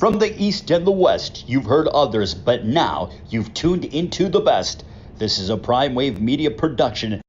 From the East and the West, you've heard others, but now you've tuned into the best. This is a Prime Wave Media production.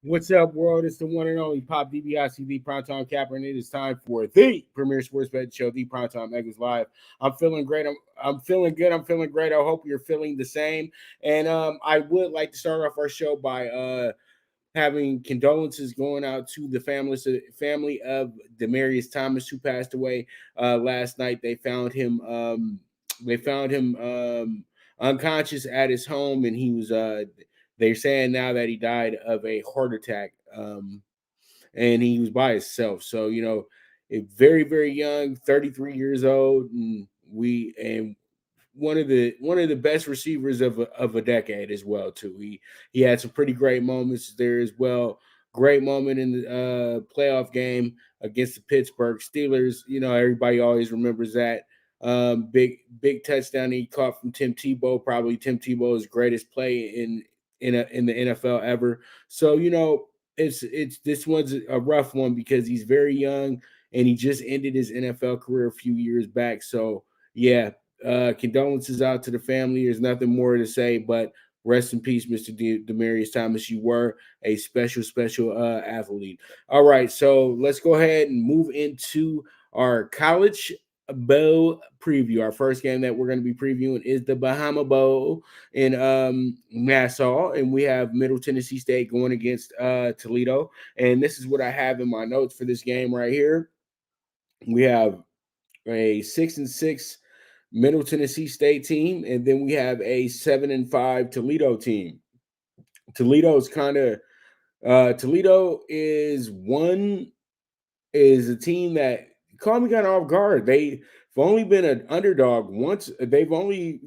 What's up, world? It's the one and only Pop DBI CFB PrimeTime Capper, and it is time for the premier sports betting show, the PrimeTime Megas Live. I'm feeling great. I'm feeling good. I'm feeling great. I hope you're feeling the same. And I would like to start off our show by having condolences going out to the family of Demaryius Thomas, who passed away last night. They found him. Unconscious at his home, and he was. They're saying now that he died of a heart attack, and he was by himself. So, very, very young, 33 years old, and one of the best receivers of a decade as well too. He had some pretty great moments there as well. Great moment in the playoff game against the Pittsburgh Steelers. Everybody always remembers that. Big touchdown he caught from Tim Tebow, probably Tim Tebow's greatest play in the NFL ever. So, it's this one's a rough one because he's very young and he just ended his NFL career a few years back. So, yeah, condolences out to the family. There's nothing more to say, but rest in peace, Mr. Demaryius Thomas. You were a special athlete. All right, so let's go ahead and move into our college bowl preview. Our first game that we're going to be previewing is the Bahamas Bowl in Nassau, and we have Middle Tennessee State going against Toledo. And this is what I have in my notes for this game right here. We have a 6-6 Middle Tennessee State team, and then we have a 7-5 Toledo team. Toledo is a team that caught me kind of off guard. They've only been an underdog once. They were only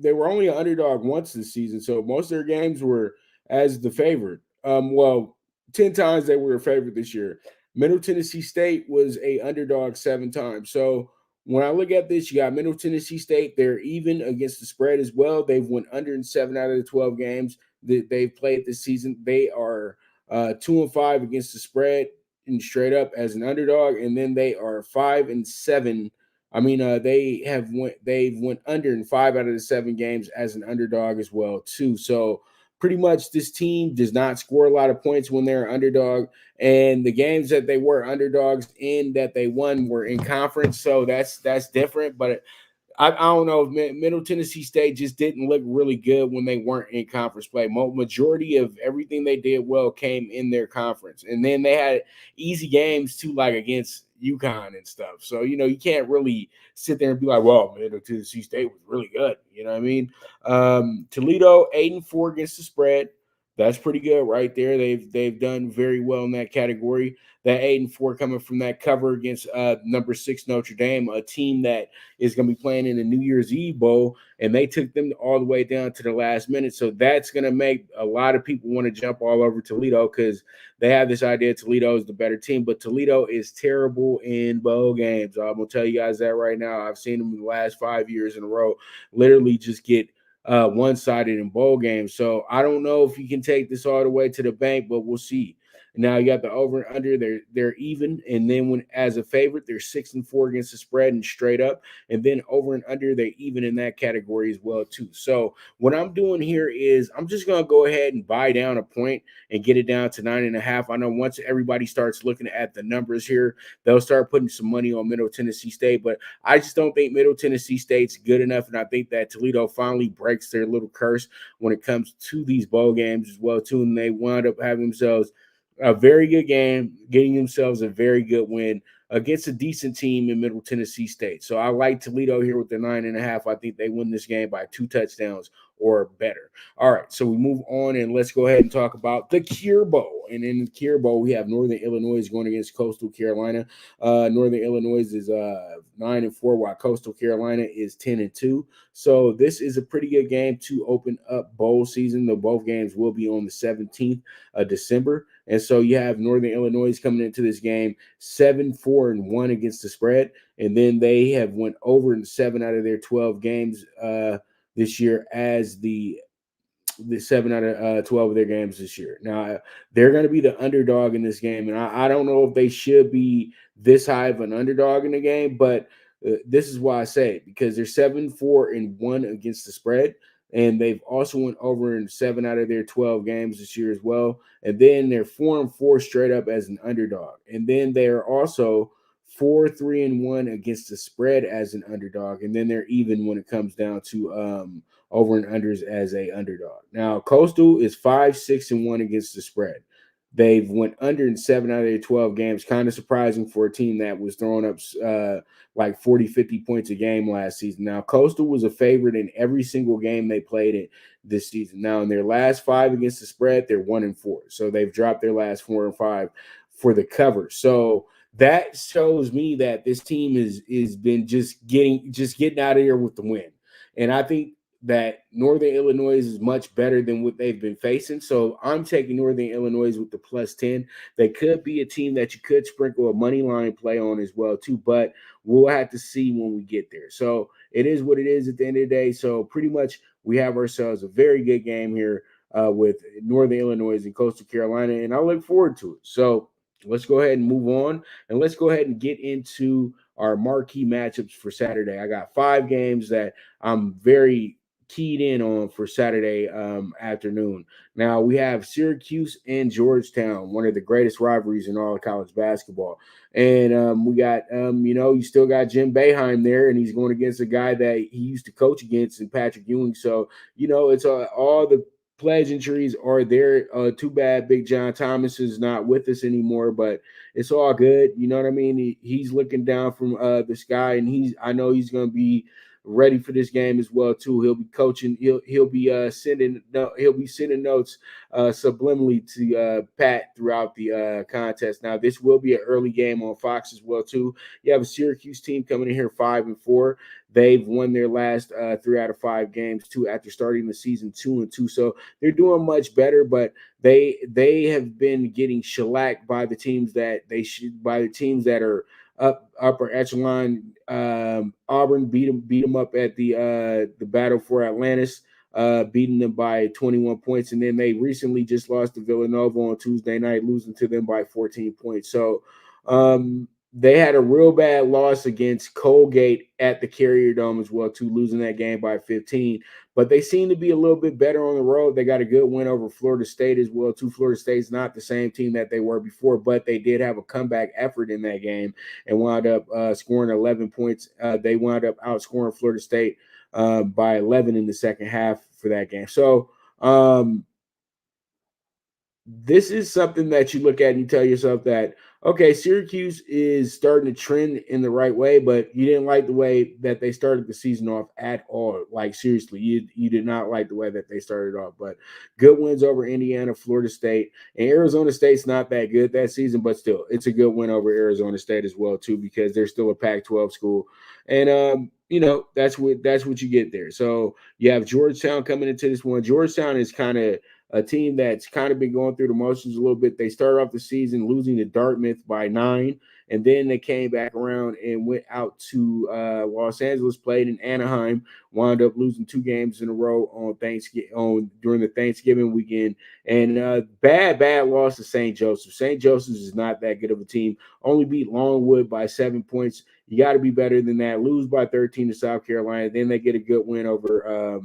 an underdog once this season, so most of their games were as the favorite. 10 times they were a favorite this year. Middle Tennessee State was a underdog 7 times. So when I look at this, you got Middle Tennessee State. They're even against the spread as well. They've won under in 7 out of the 12 games that they've played this season. They are 2-5 against the spread and straight up as an underdog, and then they are 5-7. They've went under in 5 out of the 7 games as an underdog as well too. So pretty much this team does not score a lot of points when they're underdog, and the games that they were underdogs in that they won were in conference. So that's different, but I don't know. Middle Tennessee State just didn't look really good when they weren't in conference play. Majority of everything they did well came in their conference. And then they had easy games too, like against UConn and stuff. So, you can't really sit there and be like, well, Middle Tennessee State was really good. You know what I mean? Toledo, 8-4 against the spread. That's pretty good right there. They've done very well in that category. That 8-4 coming from that cover against number 6 Notre Dame, a team that is going to be playing in the New Year's Eve Bowl, and they took them all the way down to the last minute. So that's going to make a lot of people want to jump all over Toledo because they have this idea Toledo is the better team, but Toledo is terrible in bowl games. I'm going to tell you guys that right now. I've seen them in the last 5 years in a row literally just get one-sided in bowl games. So I don't know if you can take this all the way to the bank, but we'll see. Now you got the over and under. They're even, and then when as a favorite, they're 6-4 against the spread and straight up, and then over and under they're even in that category as well too. So what I'm doing here is I'm just gonna go ahead and buy down a point and get it down to 9.5. I know once everybody starts looking at the numbers here, they'll start putting some money on Middle Tennessee State, but I just don't think Middle Tennessee State's good enough, and I think that Toledo finally breaks their little curse when it comes to these bowl games as well too, and they wind up having themselves a very good game, getting themselves a very good win against a decent team in Middle Tennessee State. So I like Toledo here with the 9.5. I think they win this game by 2 touchdowns or better. All right, so we move on and let's go ahead and talk about the Cure Bowl. And in the Cure Bowl, we have Northern Illinois going against Coastal Carolina. Northern Illinois is 9-4, while Coastal Carolina is 10-2. So this is a pretty good game to open up bowl season. Though both games will be on the 17th of December. And so you have Northern Illinois coming into this game 7-4-1 against the spread, and then they have went over in 7 out of their 12 games this year as the 7 out of 12 of their games this year. Now, they're going to be the underdog in this game, and I don't know if they should be this high of an underdog in the game, but this is why I say it, because they're 7-4-1 against the spread, and they've also went over in 7 out of their 12 games this year as well, and then they're 4-4 straight up as an underdog, and then they're also 4-3-1 against the spread as an underdog, and then they're even when it comes down to over and unders as a underdog. Now, Coastal is 5-6-1 against the spread. They've went under in 7 out of their 12 games. Kind of surprising for a team that was throwing up like 40, 50 points a game last season. Now, Coastal was a favorite in every single game they played in this season. Now, in their last 5 against the spread, they're 1-4. So they've dropped their last 4 and 5 for the cover. So that shows me that this team is been just getting out of here with the win. And I think that Northern Illinois is much better than what they've been facing. So I'm taking Northern Illinois with the +10. They could be a team that you could sprinkle a money line play on as well too, but we'll have to see when we get there. So it is what it is at the end of the day. So pretty much we have ourselves a very good game here with Northern Illinois and Coastal Carolina, and I look forward to it. So let's go ahead and move on, and let's go ahead and get into our marquee matchups for Saturday. I got 5 games that I'm very keyed in on for Saturday afternoon. Now we have Syracuse and Georgetown, one of the greatest rivalries in all of college basketball. And we got, you still got Jim Boeheim there, and he's going against a guy that he used to coach against in Patrick Ewing. So, it's all the pleasantries are there. Too bad Big John Thomas is not with us anymore, but it's all good. You know what I mean? He's looking down from the sky, and I know he's going to be ready for this game as well too. He'll be coaching. He'll be sending notes subliminally to Pat throughout the contest. Now this will be an early game on Fox as well too. You have a Syracuse team coming in here 5-4. They've won their last 3 out of 5 games too after starting the season 2-2. So they're doing much better, but they have been getting shellacked by the teams that are upper echelon. Auburn beat them up at the battle for Atlantis, beating them by 21 points, and then they recently just lost to Villanova on Tuesday night, losing to them by 14 points. So they had a real bad loss against Colgate at the Carrier Dome as well too, losing that game by 15. But they seem to be a little bit better on the road. They got a good win over Florida State as well too. Florida State's not the same team that they were before, but they did have a comeback effort in that game and wound up scoring 11 points. They wound up outscoring Florida State by 11 in the second half for that game. So this is something that you look at and you tell yourself that, okay, Syracuse is starting to trend in the right way, but you didn't like the way that they started the season off at all. Like, seriously, you did not like the way that they started off. But good wins over Indiana, Florida State, and Arizona State's not that good that season, but still, it's a good win over Arizona State as well, too, because they're still a Pac-12 school. And, that's what you get there. So you have Georgetown coming into this one. Georgetown is kind of a team that's kind of been going through the motions a little bit. They started off the season losing to Dartmouth by 9, and then they came back around and went out to Los Angeles, played in Anaheim, wound up losing 2 games in a row on during the Thanksgiving weekend, and bad loss to St. Joseph. St. Joseph's is not that good of a team. Only beat Longwood by 7 points. You got to be better than that. Lose by 13 to South Carolina. Then they get a good win over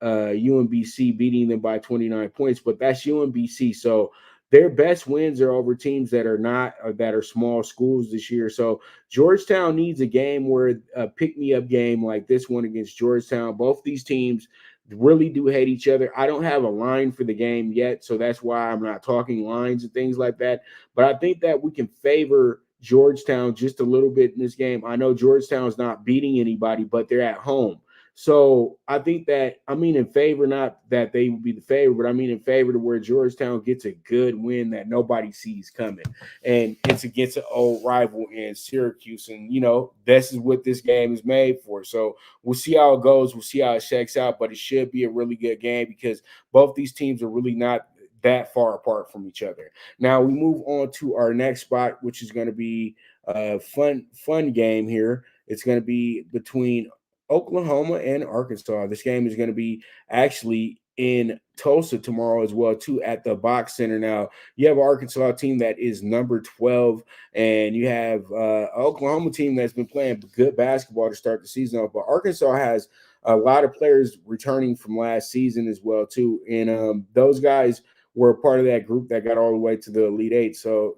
UMBC, beating them by 29 points, but that's UMBC. So their best wins are over teams that are small schools this year. So Georgetown needs a game where a pick-me-up game like this one against Georgetown. Both these teams really do hate each other. I don't have a line for the game yet, so that's why I'm not talking lines and things like that. But I think that we can favor Georgetown just a little bit in this game. I know Georgetown is not beating anybody, but they're at home. So I think that, I mean, in favor, not that they would be the favorite, but I mean in favor to where Georgetown gets a good win that nobody sees coming. And it's against an old rival in Syracuse. And, this is what this game is made for. So we'll see how it goes. We'll see how it shakes out. But it should be a really good game because both these teams are really not that far apart from each other. Now we move on to our next spot, which is going to be a fun game here. It's going to be between Oklahoma and Arkansas. This game is going to be actually in Tulsa tomorrow as well, too, at the Box Center. Now, you have an Arkansas team that is number 12, and you have an Oklahoma team that's been playing good basketball to start the season off. But Arkansas has a lot of players returning from last season as well, too. And those guys were a part of that group that got all the way to the Elite Eight. So,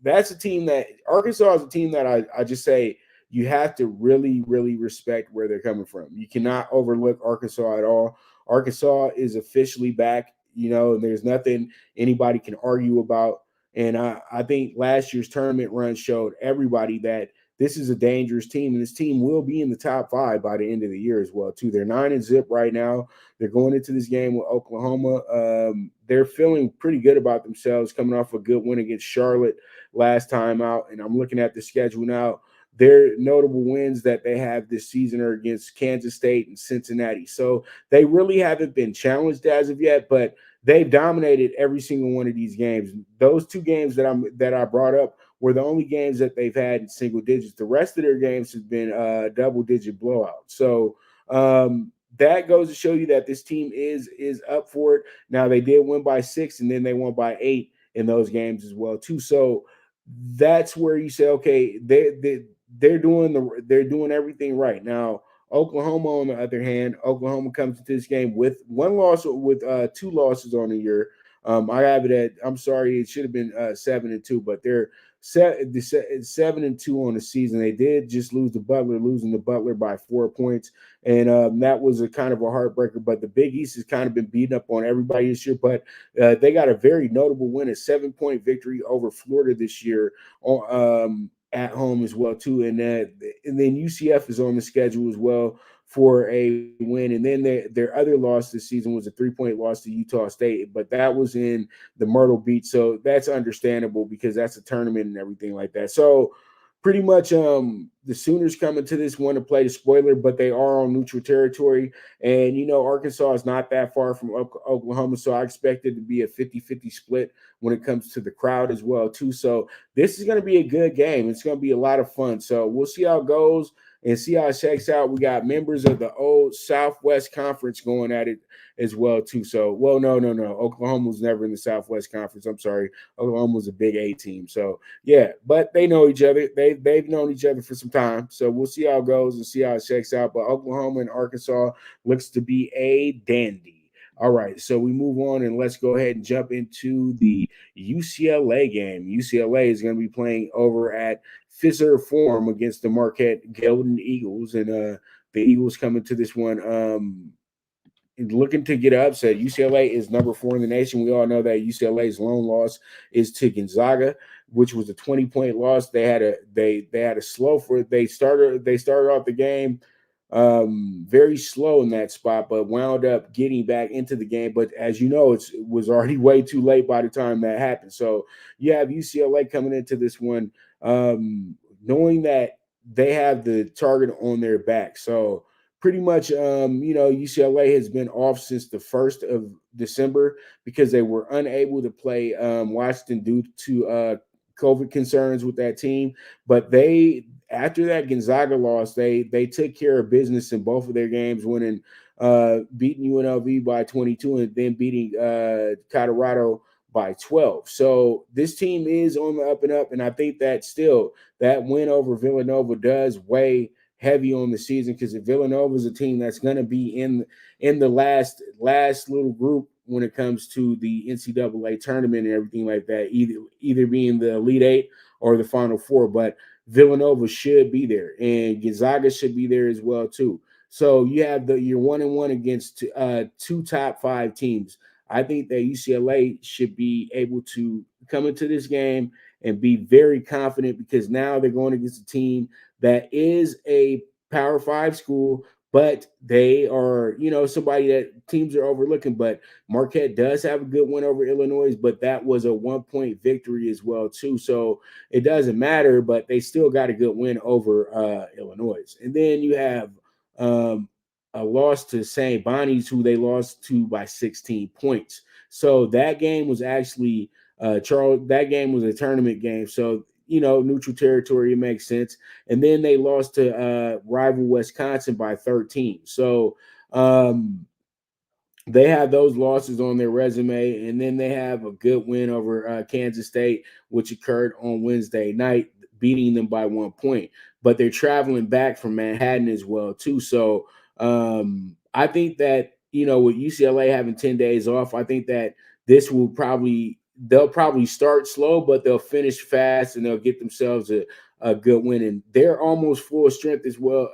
that's a team that Arkansas is a team that I just say you have to really, really respect where they're coming from. You cannot overlook Arkansas at all. Arkansas is officially back, and there's nothing anybody can argue about. And I think last year's tournament run showed everybody that this is a dangerous team, and this team will be in the top 5 by the end of the year as well, too. They're 9-0 right now. They're going into this game with Oklahoma. They're feeling pretty good about themselves, coming off a good win against Charlotte last time out. And I'm looking at the schedule now. Their notable wins that they have this season are against Kansas State and Cincinnati. So they really haven't been challenged as of yet, but they've dominated every single one of these games. Those 2 games that I brought up were the only games that they've had in single digits. The rest of their games have been double-digit blowouts. So that goes to show you that this team is up for it. Now, they did win by 6, and then they won by 8 in those games as well, too. So that's where you say, okay, they're doing everything right. Now, Oklahoma, on the other hand, Oklahoma comes into this game with 1 loss, with 2 losses on the year. I have it at, I'm sorry, it should have been 7-2, but they're 7-2 on the season. They did just losing the Butler by 4 points, and that was a kind of a heartbreaker. But the Big East has kind of been beating up on everybody this year. But they got a very notable win, a 7-point victory over Florida this year at home as well, too. And then UCF is on the schedule as well for a win. And then their other loss this season was a 3-point loss to Utah State, but that was in the Myrtle Beach. So that's understandable because that's a tournament and everything like that. So pretty much the Sooners coming to this one to play the spoiler, but they are on neutral territory. And, Arkansas is not that far from Oklahoma, so I expect it to be a 50-50 split when it comes to the crowd as well, too. So this is going to be a good game. It's going to be a lot of fun. So we'll see how it goes and see how it shakes out. We got members of the old Southwest Conference going at it as well, too. So, well, no. Oklahoma was never in the Southwest Conference. I'm sorry. Oklahoma was a Big A team. So, yeah, but they know each other. They've known each other for some time. So we'll see how it goes and see how it shakes out. But Oklahoma and Arkansas looks to be a dandy. All right, so we move on and let's go ahead and jump into the UCLA game. UCLA is going to be playing over at Fiserv Forum against the Marquette Golden Eagles, and the Eagles coming to this one looking to get an upset. UCLA is number 4 in the nation. We all know that UCLA's lone loss is to Gonzaga, which was a 20-point loss. They had a slow for it. They started off the game very slow in that spot, but wound up getting back into the game. But as you know, it was already way too late by the time that happened. So you have UCLA coming into this one knowing that they have the target on their back. So pretty much, UCLA has been off since the 1st of December because they were unable to play Washington due to COVID concerns with that team. But after that Gonzaga loss, they took care of business in both of their games, winning, beating UNLV by 22 and then beating Colorado by 12. So this team is on the up and up, and I think that still that win over Villanova does weigh heavy on the season because Villanova is a team that's going to be in the last little group when it comes to the NCAA tournament and everything like that, either being the Elite Eight or the Final Four. But Villanova should be there, and Gonzaga should be there as well too. So you have you're 1-1 against 2 top 5 teams. I think that UCLA should be able to come into this game and be very confident because now they're going against a team that is a Power 5 school, but they are, somebody that teams are overlooking. But Marquette does have a good win over Illinois, but that was a 1-point victory as well, too. So it doesn't matter, but they still got a good win over Illinois. And then you have a loss to St. Bonnie's, who they lost to by 16 points. So that game was actually that game was a tournament game. So, neutral territory, it makes sense. And then they lost to rival Wisconsin by 13. So they have those losses on their resume. And then they have a good win over Kansas State, which occurred on Wednesday night, beating them by 1 point. But they're traveling back from Manhattan as well, too. So I think that, with UCLA having 10 days off, I think that this will they'll probably start slow, but they'll finish fast and they'll get themselves a good win. And they're almost full strength as well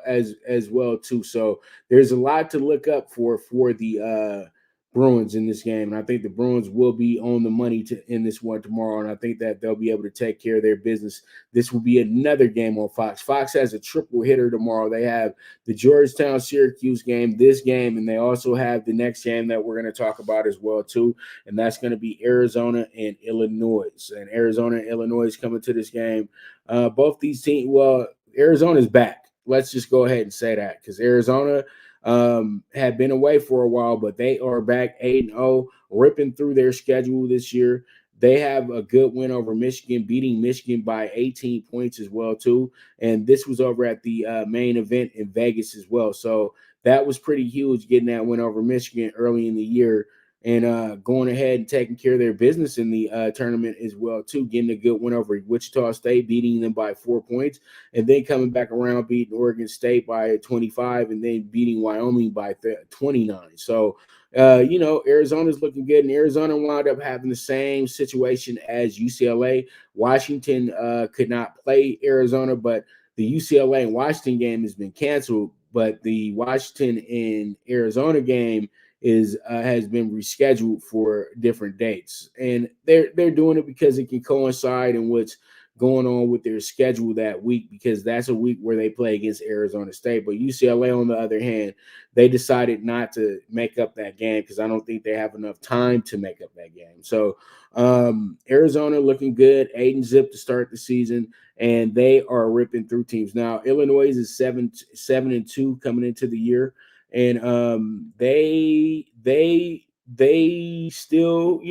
too. So there's a lot to look up for the Bruins in this game. And I think the Bruins will be on the money in this one tomorrow. And I think that they'll be able to take care of their business. This will be another game on Fox. Fox has a triple hitter tomorrow. They have the Georgetown Syracuse game, this game, and they also have the next game that we're going to talk about as well too. And that's going to be Arizona and Illinois. And Arizona and Illinois coming to this game. Both these teams, well, Arizona's back. Let's just go ahead and say that, because Arizona had been away for a while, but they are back 8-0, ripping through their schedule this year. They have a good win over Michigan, beating Michigan by 18 points as well, too. And this was over at the main event in Vegas as well. So that was pretty huge, getting that win over Michigan early in the year and going ahead and taking care of their business in the tournament as well, too, getting a good win over Wichita State, beating them by 4 points, and then coming back around, beating Oregon State by 25, and then beating Wyoming by 29. So, Arizona's looking good, and Arizona wound up having the same situation as UCLA. Washington could not play Arizona, but the UCLA and Washington game has been canceled, but the Washington and Arizona game has been rescheduled for different dates, and they're doing it because it can coincide in what's going on with their schedule that week, because that's a week where they play against Arizona State. But UCLA, on the other hand, they decided not to make up that game because I don't think they have enough time to make up that game. So Arizona looking good, 8-0 to start the season, and they are ripping through teams. Now Illinois is 7-2 coming into the year. And they still,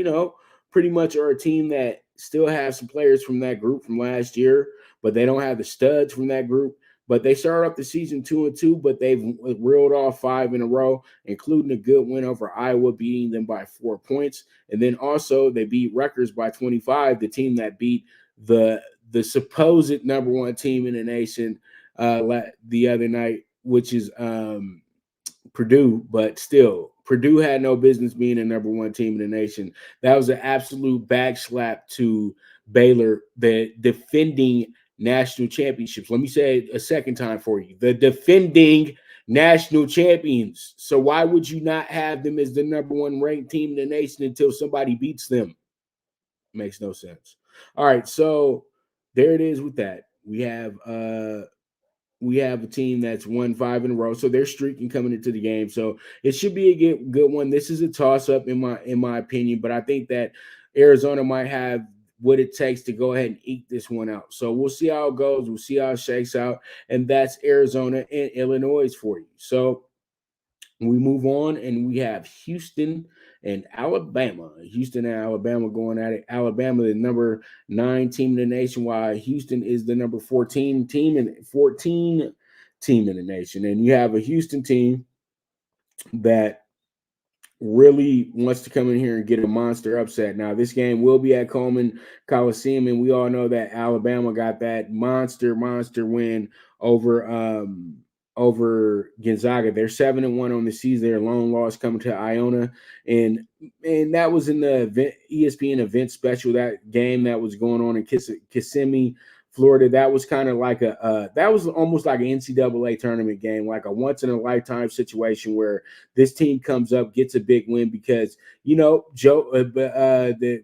pretty much are a team that still have some players from that group from last year, but they don't have the studs from that group. But they started off the season 2-2, but they've reeled off 5 in a row, including a good win over Iowa, beating them by 4 points. And then also they beat Rutgers by 25, the team that beat the supposed number one team in the nation the other night, which is Purdue. But still, Purdue had no business being a number one team in the nation. That was an absolute backslap to Baylor, the defending national championships. Let me say it a second time for you. The defending national champions. So why would you not have them as the number one ranked team in the nation until somebody beats them? Makes no sense. All right, so there it is with that. We have a team that's won 5 in a row, so they're streaking coming into the game. So it should be a good one. This is a toss-up in my opinion, but I think that Arizona might have what it takes to go ahead and eke this one out. So we'll see how it goes. We'll see how it shakes out, and that's Arizona and Illinois for you. So we move on, and we have Houston and Alabama. Houston and Alabama going at it. Alabama, the number 9 team in the nation, while Houston is the number 14 team in the nation. And you have a Houston team that really wants to come in here and get a monster upset. Now, this game will be at Coleman Coliseum, and we all know that Alabama got that monster win over Gonzaga. They're 7-1 on the season. Their lone loss coming to Iona, and that was in the ESPN event special. That game that was going on in Kissimmee Florida. That was kind of like that was almost like an NCAA tournament game, like a once in a lifetime situation where this team comes up, gets a big win because the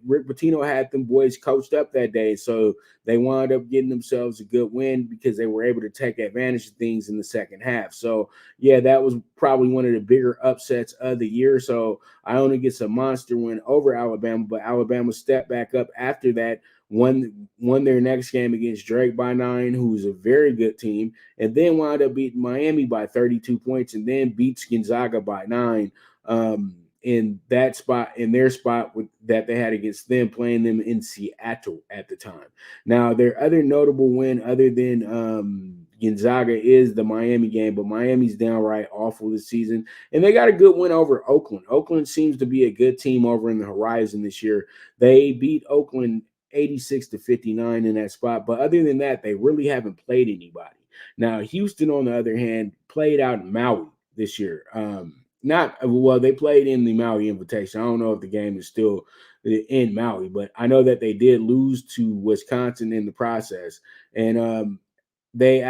Rick Pitino had them boys coached up that day, so they wound up getting themselves a good win because they were able to take advantage of things in the second half. So yeah, that was probably one of the bigger upsets of the year. So Iona gets a monster win over Alabama, but Alabama stepped back up after that, won their next game against Drake by 9, who's a very good team, and then wound up beating Miami by 32 points, and then beats Gonzaga by 9 in their spot that they had against them, playing them in Seattle at the time. Now, their other notable win other than Gonzaga is the Miami game, but Miami's downright awful this season, and they got a good win over Oakland. Oakland seems to be a good team over in the horizon this year. They beat Oakland 86-59 in that spot, but other than that, they really haven't played anybody. Now, Houston, on the other hand, played out in Maui this year. They played in the Maui Invitation. I don't know if the game is still in Maui, but I know that they did lose to Wisconsin in the process, and they've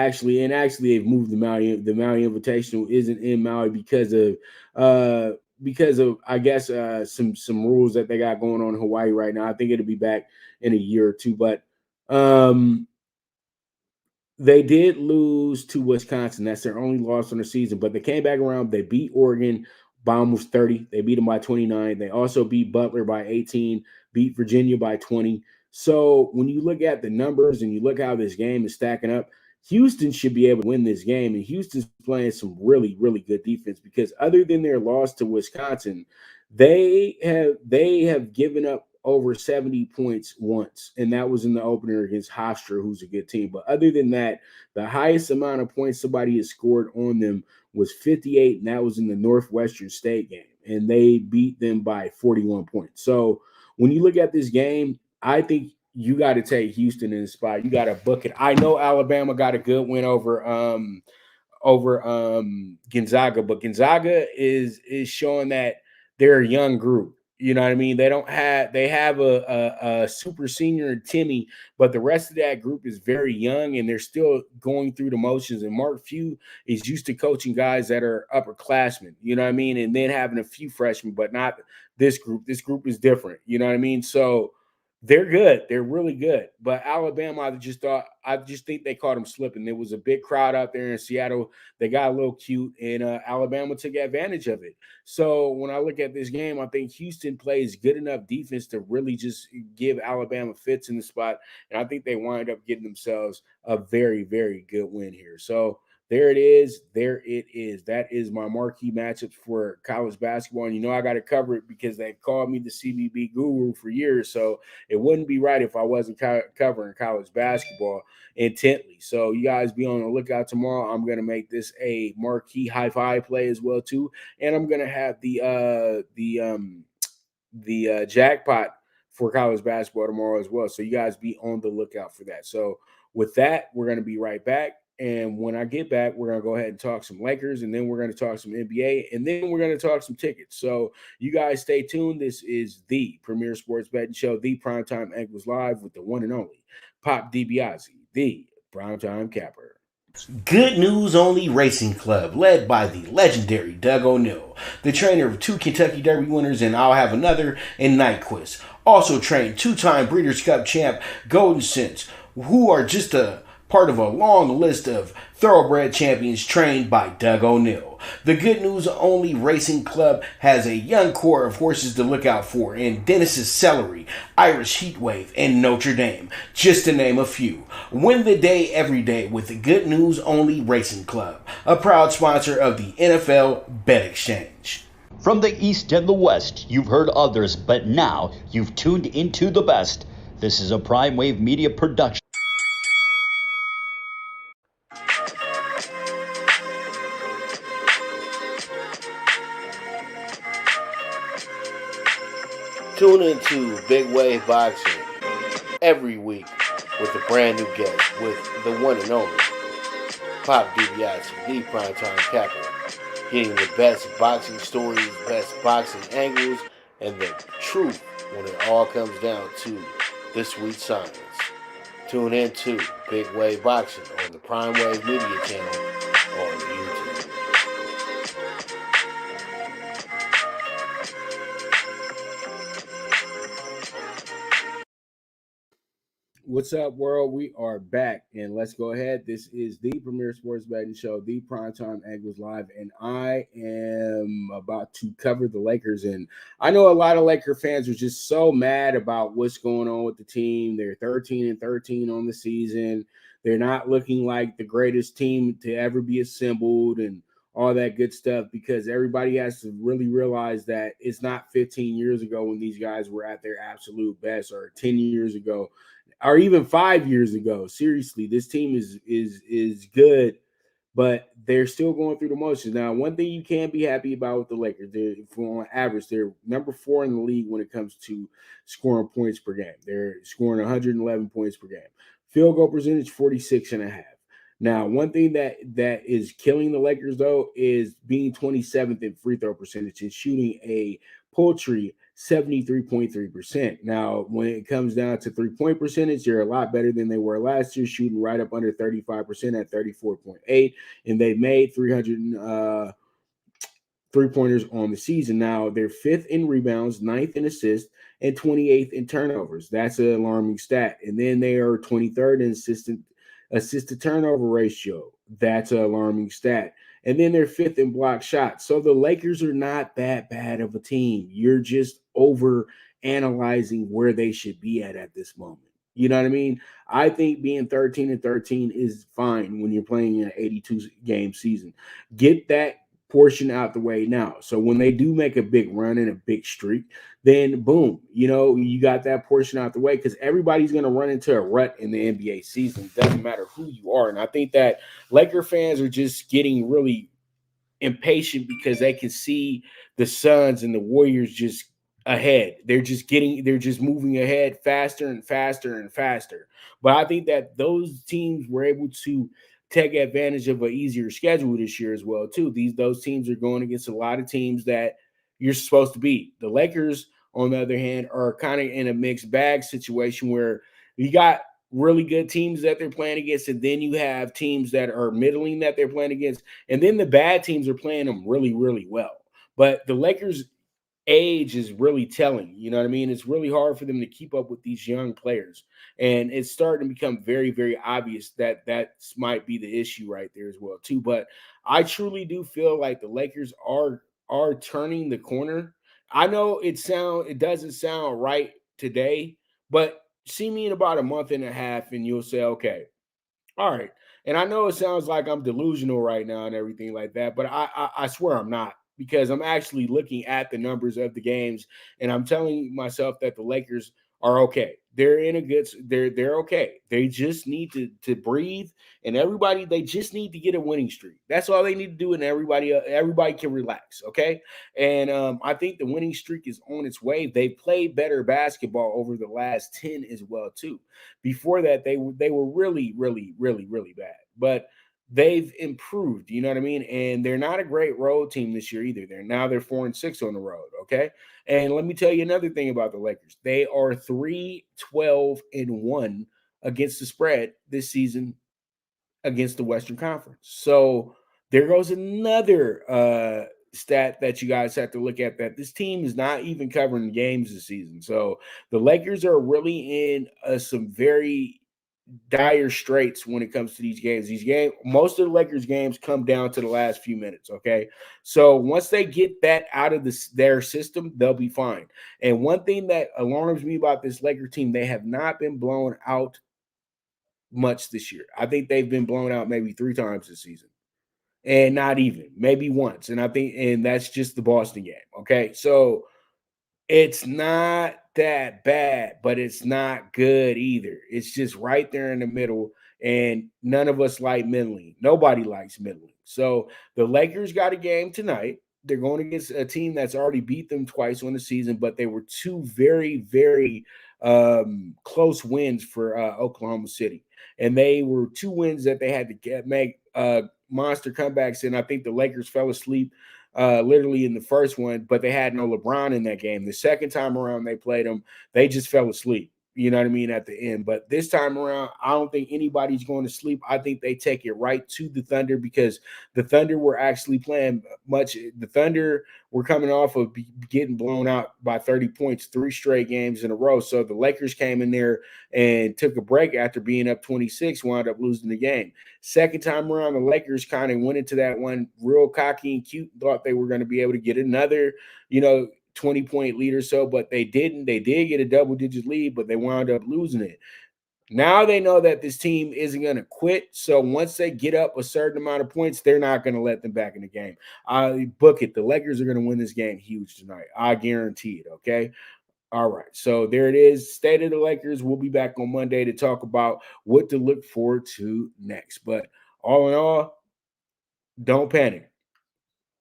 moved the Maui Invitational isn't in Maui because of I guess some rules that they got going on in Hawaii right now. I think it'll be back in a year or two, but they did lose to Wisconsin. That's their only loss on the season, but they came back around. They beat Oregon by almost 30. They beat them by 29. They also beat Butler by 18, beat Virginia by 20. So when you look at the numbers and you look how this game is stacking up, Houston should be able to win this game. And Houston's playing some really, really good defense because other than their loss to Wisconsin, they have given up over 70 points once, and that was in the opener against Hofstra, who's a good team. But other than that, the highest amount of points somebody has scored on them was 58, and that was in the Northwestern State game, and they beat them by 41 points. So when you look at this game, I think you got to take Houston in the spot. You got to book it. I know Alabama got a good win over Gonzaga, but Gonzaga is showing that they're a young group. You know what I mean? They have a super senior Timmy, but the rest of that group is very young and they're still going through the motions. And Mark Few is used to coaching guys that are upperclassmen, you know what I mean? And then having a few freshmen, but not this group. This group is different, you know what I mean? So they're good. They're really good. But Alabama, I just think they caught them slipping. There was a big crowd out there in Seattle. They got a little cute, and Alabama took advantage of it. So when I look at this game, I think Houston plays good enough defense to really just give Alabama fits in the spot. And I think they wind up getting themselves a very, very good win here. So there it is. There it is. That is my marquee matchups for college basketball. And you know I got to cover it because they called me the CBB guru for years. So it wouldn't be right if I wasn't covering college basketball intently. So you guys be on the lookout tomorrow. I'm going to make this a marquee high five play as well too. And I'm going to have the jackpot for college basketball tomorrow as well. So you guys be on the lookout for that. So with that, we're going to be right back. And when I get back, we're going to go ahead and talk some Lakers, and then we're going to talk some NBA, and then we're going to talk some tickets. So you guys stay tuned. This is the premier sports betting show, the Primetime Angles Live with the one and only Pop DiBiase, the Primetime Capper. Good News Only Racing Club, led by the legendary Doug O'Neill, the trainer of 2 Kentucky Derby winners, and I'll have another in Nyquist. Also trained 2-time Breeders' Cup champ Golden Sense, who are just a part of a long list of thoroughbred champions trained by Doug O'Neill. The Good News Only Racing Club has a young core of horses to look out for in Dennis's Celery, Irish Heatwave, and Notre Dame, just to name a few. Win the day every day with the Good News Only Racing Club, a proud sponsor of the NFL Bet Exchange. From the East and the West, you've heard others, but now you've tuned into the best. This is a Prime Wave Media production. Tune into Big Wave Boxing every week with a brand new guest with the one and only Pop DiBiase, the Primetime Capper, getting the best boxing stories, best boxing angles, and the truth when it all comes down to the sweet science. Tune in to Big Wave Boxing on the Prime Wave Media channel on YouTube. What's up, world? We are back, and let's go ahead. This is the premier sports betting show, the Primetime Angles Live, and I am about to cover the Lakers. And I know a lot of Laker fans are just so mad about what's going on with the team. They're 13-13 on the season. They're not looking like the greatest team to ever be assembled and all that good stuff, because everybody has to really realize that it's not 15 years ago when these guys were at their absolute best, or 10 years ago, or even 5 years ago. Seriously, this team is good, but they're still going through the motions. Now, one thing you can be happy about with the Lakers, on average, they're number 4 in the league when it comes to scoring points per game. They're scoring 111 points per game. Field goal percentage, 46.5. Now, one thing that is killing the Lakers, though, is being 27th in free throw percentage and shooting a paltry 73.3%. Now, when it comes down to three-point percentage, they're a lot better than they were last year, shooting right up under 35% at 34.8, and they made 300 three-pointers on the season. Now, they're 5th in rebounds, 9th in assists, and 28th in turnovers. That's an alarming stat. And then they are 23rd in assist turnover ratio. That's an alarming stat. And then they're 5th in block shots. So the Lakers are not that bad of a team. You're just over analyzing where they should be at this moment. You know what I mean? I think being 13-13 is fine when you're playing an 82-game season. Get that portion out the way now. So when they do make a big run and a big streak, then boom, you got that portion out the way, because everybody's going to run into a rut in the NBA season. It doesn't matter who you are. And I think that Laker fans are just getting really impatient because they can see the Suns and the Warriors just ahead. They're just moving ahead faster and faster and faster. But I think that those teams were able to take advantage of an easier schedule this year as well, too. Those teams are going against a lot of teams that you're supposed to beat. The Lakers, on the other hand, are kind of in a mixed bag situation where you got really good teams that they're playing against, and then you have teams that are middling that they're playing against, and then the bad teams are playing them really, really well. But the Lakers' age is really telling. You know what I mean? It's really hard for them to keep up with these young players, and it's starting to become very, very obvious that might be the issue right there as well, too. But I truly do feel like the Lakers are turning the corner. I know it doesn't sound right today, but see me in about a month and a half and you'll say, okay, all right. And I know it sounds like I'm delusional right now and everything like that, but I swear I'm not, because I'm actually looking at the numbers of the games and I'm telling myself that the Lakers are okay. They're in a good. They're okay. They just need to breathe, and they just need to get a winning streak. That's all they need to do, and everybody can relax. Okay, and I think the winning streak is on its way. They played better basketball over the last 10 as well too. Before that, they were really, really, really, really bad, but they've improved. You know what I mean? And they're not a great road team this year either. They're 4-6 on the road. Okay. And let me tell you another thing about the Lakers. They are 3-12-1 against the spread this season against the Western Conference. So there goes another stat that you guys have to look at, that this team is not even covering games this season. So the Lakers are really in some very dire straits when it comes to these games. Most of the Lakers games come down to the last few minutes. Okay, so once they get that out of their system, they'll be fine. And one thing that alarms me about this Laker team, they have not been blown out much this year. I think they've been blown out maybe 3 times this season, and not even, maybe once. And that's just the Boston game. Okay, so it's not that bad, but it's not good either. It's just right there in the middle, and none of us like middling. Nobody likes middling. So the Lakers got a game tonight. They're going against a team that's already beat them twice on the season, but they were 2 very, very close wins for Oklahoma City. And they were 2 wins that they had to make monster comebacks in. I think the Lakers fell asleep literally in the first one, but they had no LeBron in that game. The second time around they played them, they just fell asleep. you know what I mean, at the end. But this time around, I don't think anybody's going to sleep. I think they take it right to the Thunder because the Thunder were actually playing much. The Thunder were coming off of getting blown out by 30 points 3 straight games in a row. So the Lakers came in there and took a break after being up 26, wound up losing the game. Second time around, the Lakers kind of went into that one real cocky and cute, thought they were going to be able to get another, 20-point lead or so, but they didn't. They did get a double-digit lead, but they wound up losing it. Now they know that this team isn't going to quit. So once they get up a certain amount of points, they're not going to let them back in the game. I book it. The Lakers are going to win this game huge tonight. I guarantee it. Okay. All right. So there it is. State of the Lakers. We'll be back on Monday to talk about what to look forward to next. But all in all, don't panic.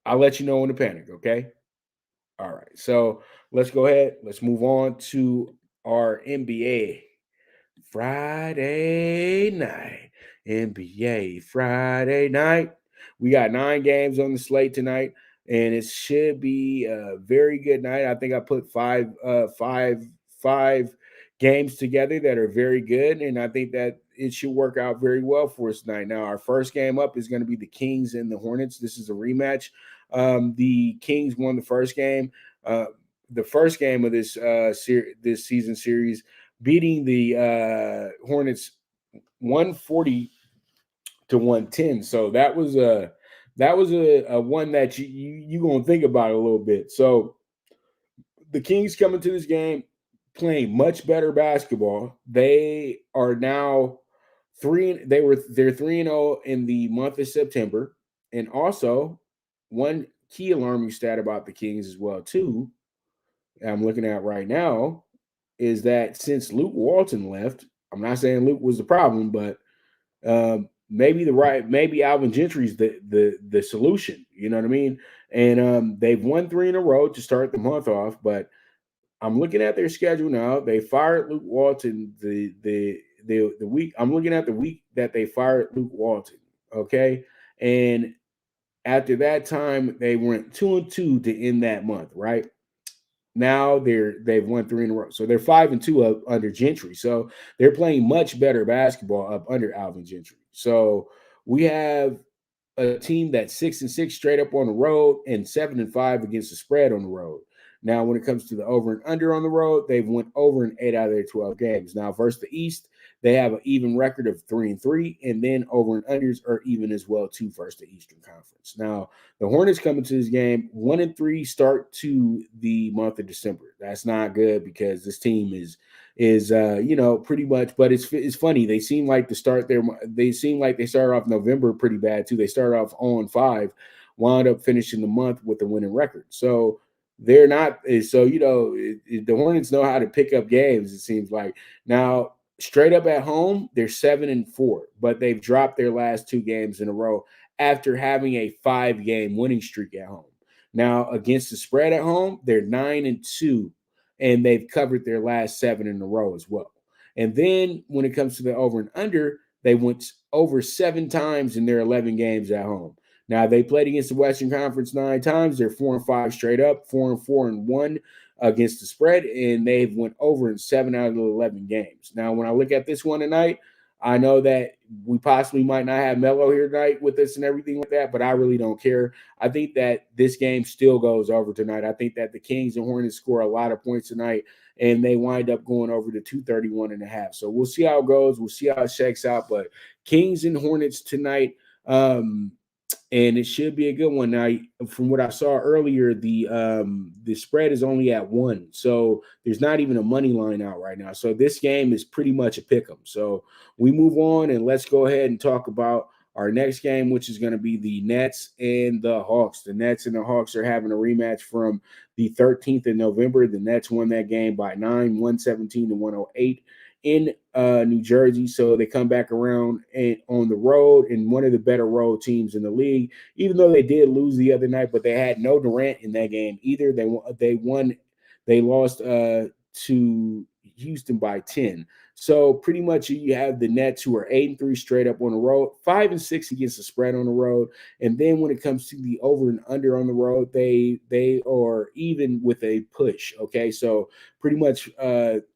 I'll let you know when to panic. Okay. All right. So let's go ahead. Let's move on to our NBA. Friday night. NBA Friday night. We got 9 games on the slate tonight, and it should be a very good night. I think I put five games together that are very good, and I think that it should work out very well for us tonight. Now, our first game up is going to be the Kings and the Hornets. This is a rematch. The Kings won the first game. The first game of this this season series, beating the Hornets 140 to 110. So that was a one that you gonna think about a little bit. So the Kings coming to this game playing much better basketball. They are now they're 3-0 in the month of September. And also one key alarming stat about the Kings as well, too, I'm looking at right now, is that since Luke Walton left, I'm not saying Luke was the problem, but maybe Alvin Gentry's the solution. You know what I mean? And they've won 3 in a row to start the month off. But I'm looking at their schedule now. They fired Luke Walton the week. I'm looking at the week that they fired Luke Walton. Okay, and after that time, they went 2-2 to end that month. Right. Now they've won 3 in a row. So they're 5-2 up under Gentry. So they're playing much better basketball up under Alvin Gentry. So we have a team that's 6-6 straight up on the road and 7-5 against the spread on the road. Now, when it comes to the over and under on the road, they've went over in 8 out of their 12 games. Now, versus the East, they have an even record of 3-3, and then over and unders are even as well too versus the Eastern Conference. Now, the Hornets coming to this game 1-3 start to the month of December. That's not good because this team is pretty much. But it's funny. They seem like they started off November pretty bad too. They started off 0-5, wound up finishing the month with a winning record. So they're not. So the Hornets know how to pick up games. It seems like now. Straight up at home, they're 7-4, but they've dropped their last 2 games in a row after having a 5-game winning streak at home. Now, against the spread at home, they're 9-2, and they've covered their last 7 in a row as well. And then when it comes to the over and under, they went over 7 times in their 11 games at home. Now, they played against the Western Conference 9 times. They're 4-5 straight up, 4-4-1 against the spread, and they've went over in 7 out of the 11 games. Now, when I look at this one tonight, I know that we possibly might not have Melo here tonight with us and everything like that, but I really don't care. I think that this game still goes over tonight. I think that the Kings and Hornets score a lot of points tonight, and they wind up going over to 231.5. So we'll see how it goes. We'll see how it shakes out. But Kings and Hornets tonight, and it should be a good one. Now, from what I saw earlier, the spread is only at 1, so there's not even a money line out right now. So this game is pretty much a pick 'em. So we move on, and let's go ahead and talk about our next game, which is going to be the Nets and the Hawks. The Nets and the Hawks are having a rematch from the 13th of November. The Nets won that game by 9, 117 to 108. In New Jersey, so they come back around and on the road and one of the better road teams in the league, even though they did lose the other night, but they had no Durant in that game either. They lost to Houston by 10. So pretty much you have the Nets, who are 8-3 straight up on the road, 5-6 against the spread on the road. And then when it comes to the over and under on the road, they are even with a push. Okay, so pretty much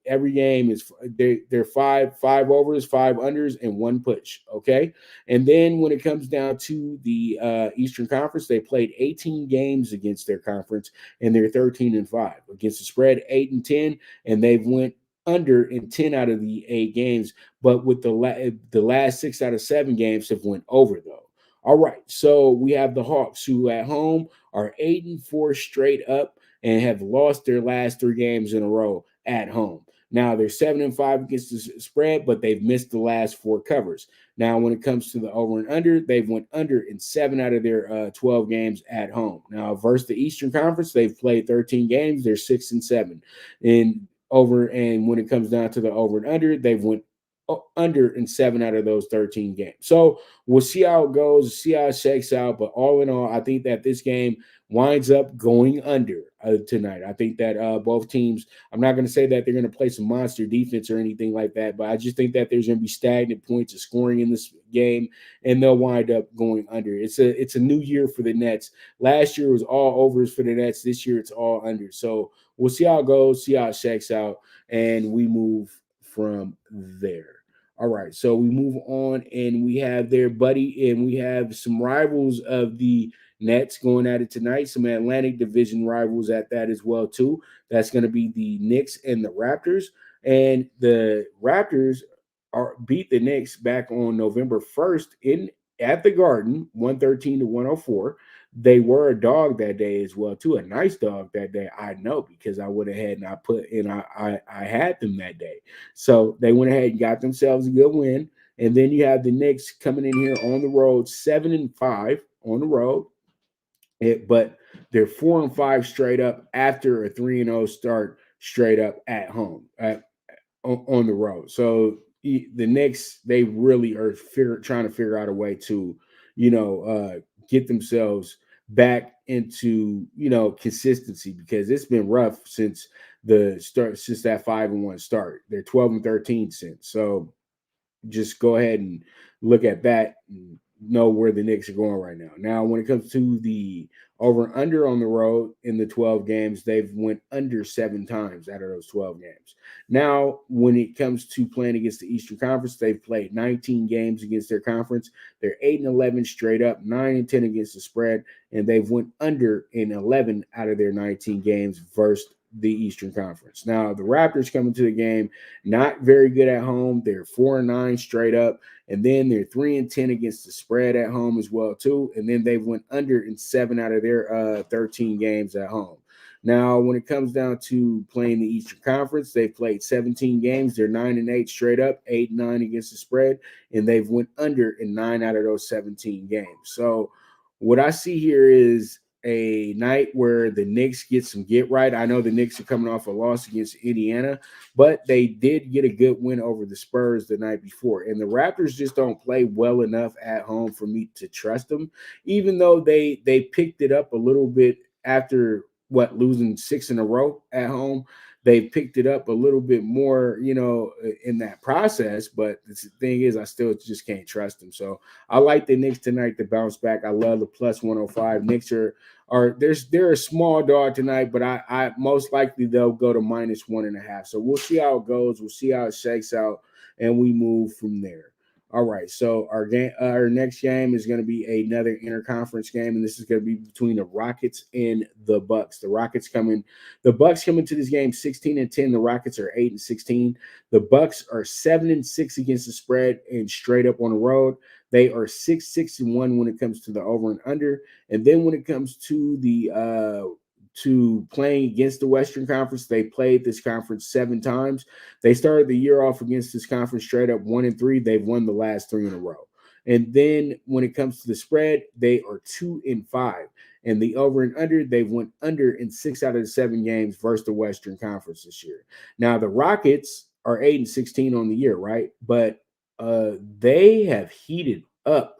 every game is they're five overs, 5 unders, and 1 push. Okay, and then when it comes down to the Eastern Conference, they played 18 games against their conference, and they're 13-5 against the spread, 8-10, and they've went under in 10 out of the 8 games, but with the last 6 out of 7 games have went over though. All right, so we have the Hawks, who at home are 8-4 straight up and have lost their last 3 games in a row at home. Now they're 7-5 against the spread, but they've missed the last 4 covers. Now, when it comes to the over and under, they've went under in 7 out of their 12 games at home. Now, versus the Eastern Conference, they've played 13 games. They're 6-7 in over. And when it comes down to the over and under, they've went under in 7 out of those 13 games. So we'll see how it goes, see how it shakes out. But all in all, I think that this game winds up going under tonight. I think that both teams, I'm not going to say that they're going to play some monster defense or anything like that, but I just think that there's going to be stagnant points of scoring in this game, and they'll wind up going under. It's a new year for the Nets. Last year was all overs for the Nets. This year it's all under. So we'll see how it goes, see how it shakes out, and we move from there. All right, so we move on, and we have their buddy, and we have some rivals of the Nets going at it tonight. Some Atlantic Division rivals at that as well too. That's going to be the Knicks and the Raptors. And the Raptors beat the Knicks back on November 1st at the Garden, 113-104. They were a dog that day as well too, a nice dog that day. I know, because I went ahead and I had them that day. So they went ahead and got themselves a good win. And then you have the Knicks coming in here on the road, 7-5 on the road. But they're 4-5 straight up after a 3-0 start straight up at home on the road. So the Knicks, they really are trying to figure out a way to, get themselves back into, consistency, because it's been rough since that 5-1 start. They're 12-13 since. So just go ahead and look at that and know where the Knicks are going right now. Now, when it comes to the over and under on the road in the 12 games, they've went under 7 times out of those 12 games. Now, when it comes to playing against the Eastern Conference, they've played 19 games against their conference. They're 8-11 straight up, 9-10 against the spread, and they've went under in 11 out of their 19 games versus the Eastern Conference. Now, the Raptors coming to the game, not very good at home. They're 4-9 straight up, and then they're 3-10 against the spread at home as well too. And then they've went under in 7 out of their 13 games at home. Now, when it comes down to playing the Eastern Conference, they've played 17 games. They're 9-8 straight up, 8-9 against the spread, and they've went under in 9 out of those 17 games. So what I see here is a night where the Knicks get some get right. I know the Knicks are coming off a loss against Indiana, but they did get a good win over the Spurs the night before. And the Raptors just don't play well enough at home for me to trust them, even though they picked it up a little bit after losing 6 in a row at home. They picked it up a little bit more, in that process. But the thing is, I still just can't trust them. So I like the Knicks tonight to bounce back. I love the plus 105. Knicks they're a small dog tonight, but I most likely they'll go to minus 1.5. So we'll see how it goes. We'll see how it shakes out, and we move from there. All right, so our next game is going to be another interconference game, and this is going to be between the Rockets and the Bucks. The Bucks coming to this game 16-10. The Rockets are 8-16. The Bucks are 7-6 against the spread and straight up on the road. They are 6-1 when it comes to the over and under, and then when it comes to the to playing against the Western Conference, they played this conference 7 times. They started the year off against this conference straight up 1-3. They've won the last 3 in a row. And then when it comes to the spread, they are 2-5. And the over and under, they've went under in 6 out of the 7 games versus the Western Conference this year. Now, the Rockets are 8-16 on the year, right? But they have heated up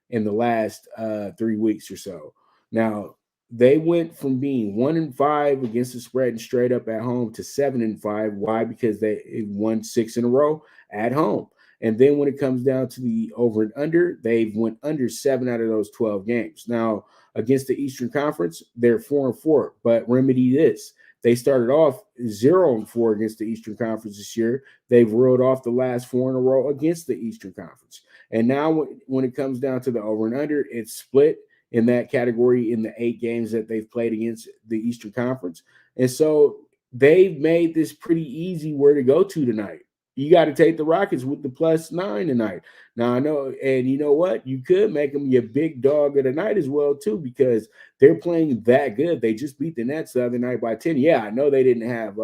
in the last 3 weeks or so. Now, they went from being 1-5 against the spread and straight up at home to 7-5. Why? Because they won 6 in a row at home. And then when it comes down to the over and under, they've went under 7 out of those 12 games. Now, against the Eastern Conference, they're 4-4. But remedy this. They started off 0-4 against the Eastern Conference this year. They've rolled off the last 4 in a row against the Eastern Conference. And now when it comes down to the over and under, it's split in that category in the 8 games that they've played against the Eastern Conference. And so they've made this pretty easy where to go to tonight. You got to take the Rockets with the +9 tonight. Now, I know, and you know what? You could make them your big dog of the night as well, too, because they're playing that good. They just beat the Nets the other night by 10. Yeah, I know they didn't have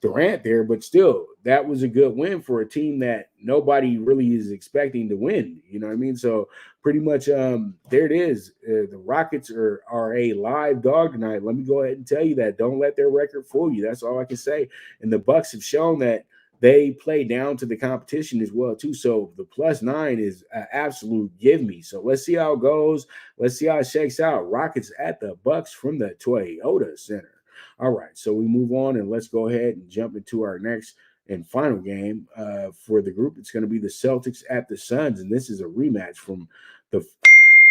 Durant there, but still, that was a good win for a team that nobody really is expecting to win. You know what I mean? So pretty much there it is. The Rockets are a live dog tonight. Let me go ahead and tell you that. Don't let their record fool you. That's all I can say. And the Bucks have shown that they play down to the competition as well, too. So the +9 is an absolute give me. So let's see how it goes. Let's see how it shakes out. Rockets at the Bucks from the Toyota Center. All right, so we move on, and let's go ahead and jump into our next and final game for the group. It's going to be the Celtics at the Suns, and this is a rematch from the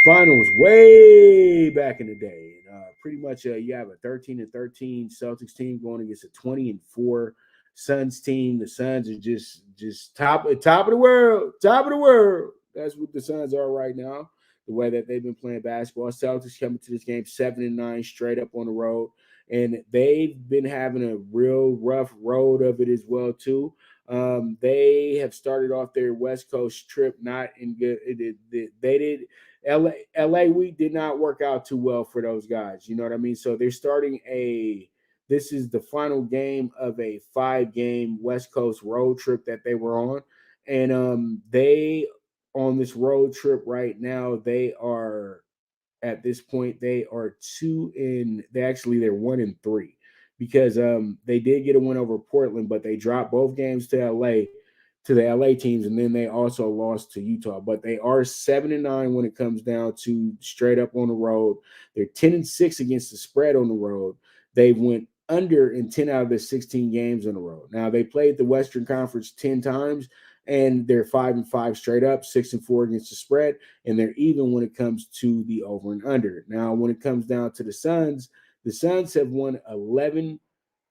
finals way back in the day. Pretty much you have a 13-13 Celtics team going against a 20-4 Suns team. The Suns are just top of the world. That's what the Suns are right now, the way that they've been playing basketball. Celtics coming to this game 7-9 straight up on the road. And they've been having a real rough road of it as well, too. They have started off their West Coast trip not in good. They did LA week did not work out too well for those guys. You know what I mean? So they're starting this is the final game of a 5-game West Coast road trip that they were on. And they on this road trip right now, they are at this point, they're 1-3 because they did get a win over Portland, but they dropped both games to the LA teams, and then they also lost to Utah. But they are 7-9 when it comes down to straight up on the road. They're 10-6 against the spread on the road. They went under in 10 out of their 16 games on the road. Now they played the Western Conference 10 times. And they're 5-5 straight up, 6-4 against the spread, and they're even when it comes to the over and under. Now, when it comes down to the Suns have won 11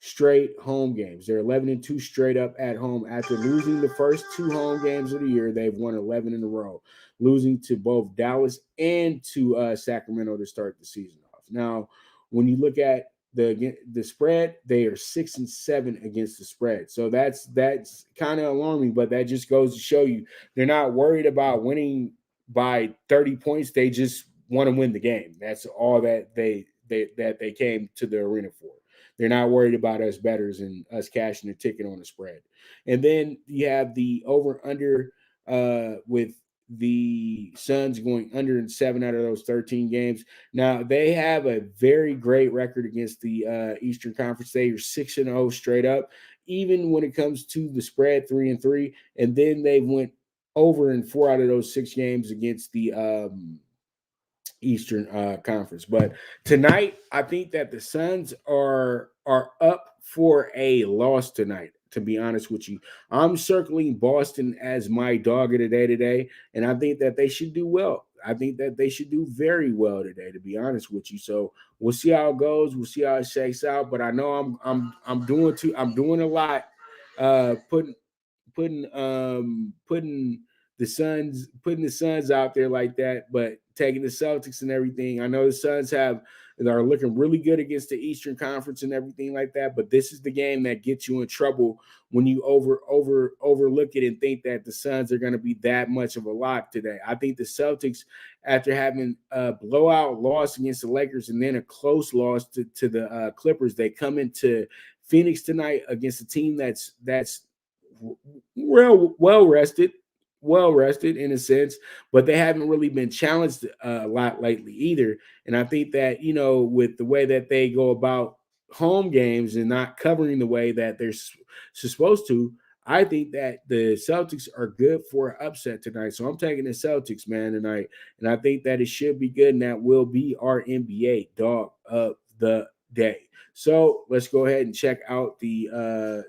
straight home games. They're 11-2 straight up at home. After losing the first 2 home games of the year, they've won 11 in a row, losing to both Dallas and to Sacramento to start the season off. Now, when you look at the spread, they are 6-7 against the spread. So that's kind of alarming, but that just goes to show you they're not worried about winning by 30 points. They just want to win the game. That's all that they came to the arena for. They're not worried about us bettors and us cashing a ticket on the spread. And then you have the over under with the Suns going under in 7 out of those 13 games. Now, they have a very great record against the Eastern Conference. They are 6-0 straight up, even when it comes to the spread, 3-3. And then they went over in 4 out of those 6 games against the Eastern Conference. But tonight, I think that the Suns are up for a loss tonight. To be honest with you, I'm circling Boston as my dog of the day today, and I think that they should do well. I think that they should do very well today, to be honest with you. So we'll see how it goes. We'll see how it shakes out. But I know I'm doing a lot, putting the Suns out there like that, but taking the Celtics and everything. I know the Suns are looking really good against the Eastern Conference and everything like that, but this is the game that gets you in trouble when you overlook it and think that the Suns are going to be that much of a lock today. I think the Celtics, after having a blowout loss against the Lakers and then a close loss to the Clippers, they come into Phoenix tonight against a team that's well rested in a sense, but they haven't really been challenged a lot lately either. And I think that, with the way that they go about home games and not covering the way that they're supposed to, I think that the Celtics are good for an upset tonight. So I'm taking the Celtics, man, tonight. And I think that it should be good, and that will be our NBA dog of the day. So let's go ahead and check out the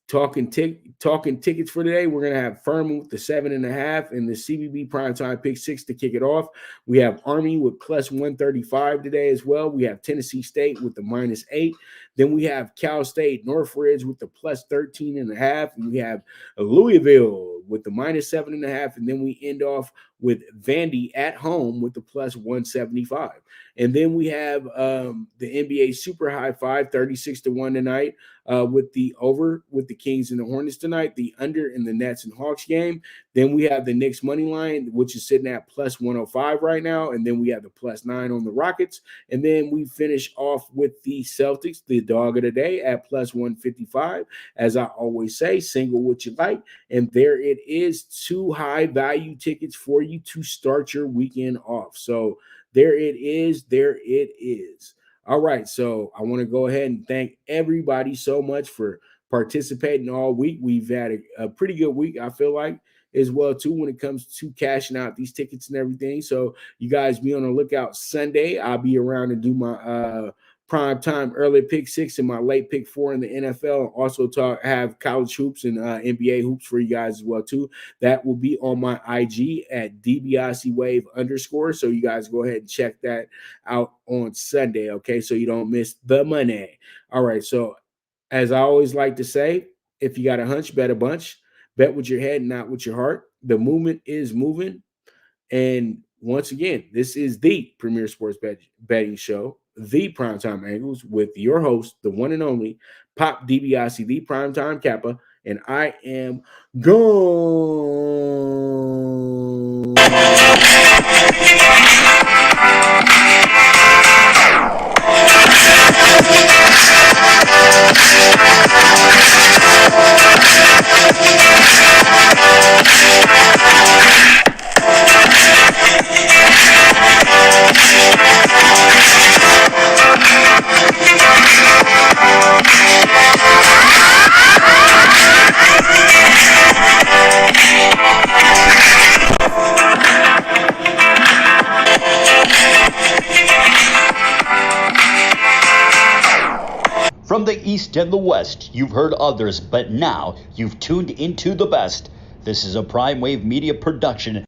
talking tickets for today. We're gonna have Furman with the 7.5 and the CBB PrimeTime PK6 to kick it off. We have Army with plus 135 today as well. We have Tennessee State with the -8. Then we have Cal State Northridge with the plus 13.5, and we have Louisville with the -7.5, and then we end off with Vandy at home with the plus 175. And then we have the NBA Super High 5, 36-1 tonight, with the over with the Kings and the Hornets tonight, the under in the Nets and Hawks game. Then we have the Knicks money line, which is sitting at plus 105 right now. And then we have the plus 9 on the Rockets. And then we finish off with the Celtics, the dog of the day, at plus 155. As I always say, single what you like. And there it is, 2 high value tickets for you to start your weekend off. So there it is. There it is. All right. So I want to go ahead and thank everybody so much for participating all week. We've had a pretty good week, I feel like, as well, too, when it comes to cashing out these tickets and everything. So you guys be on the lookout Sunday. I'll be around and do my prime time early pick 6 and my late pick 4 in the NFL. Also have college hoops and NBA hoops for you guys as well too. That will be on my IG at DBICWave_. So you guys go ahead and check that out on Sunday, okay? So you don't miss the money. All right. So as I always like to say, if you got a hunch, bet a bunch. Bet with your head, not with your heart. The movement is moving. And once again, this is the premier sports betting show, the Primetime Angles, with your host, the one and only Pop DBIC, the Primetime Kappa, and I am gone. From the East and the West, you've heard others, but now you've tuned into the best. This is a Prime Wave Media production.